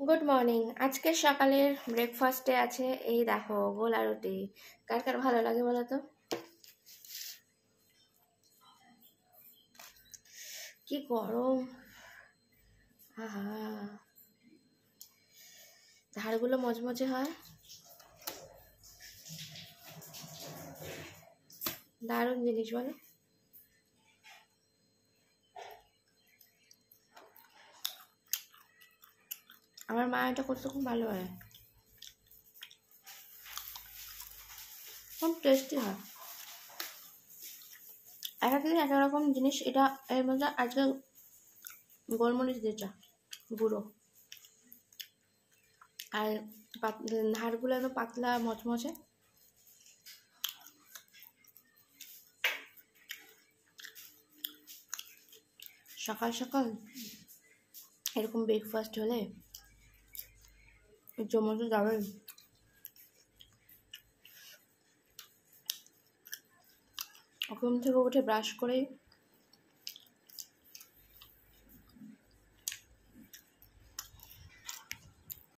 Good morning. আজকের সকালের ব্রেকফাস্টে আছে এই দেখো গোলা রুটি। কার কার ভালো লাগে বলো তো? কি গরম! আহা, ধারগুলো মচমচে হয়, দারুণ জিনিস বলো। আমার মা এটা করতে খুব ভালো হয়, খুব টেস্টি হয়। এক একদিন এক এক রকম জিনিস। এটা এর মধ্যে আজকে গোলমরিচ দিয়েছে গুঁড়ো, আর ধারগুলো একদম পাতলা মচমচে। সকাল সকাল এরকম ব্রেকফাস্ট হলে জমে তো যাবে। ঘুম থেকে উঠে ব্রাশ করে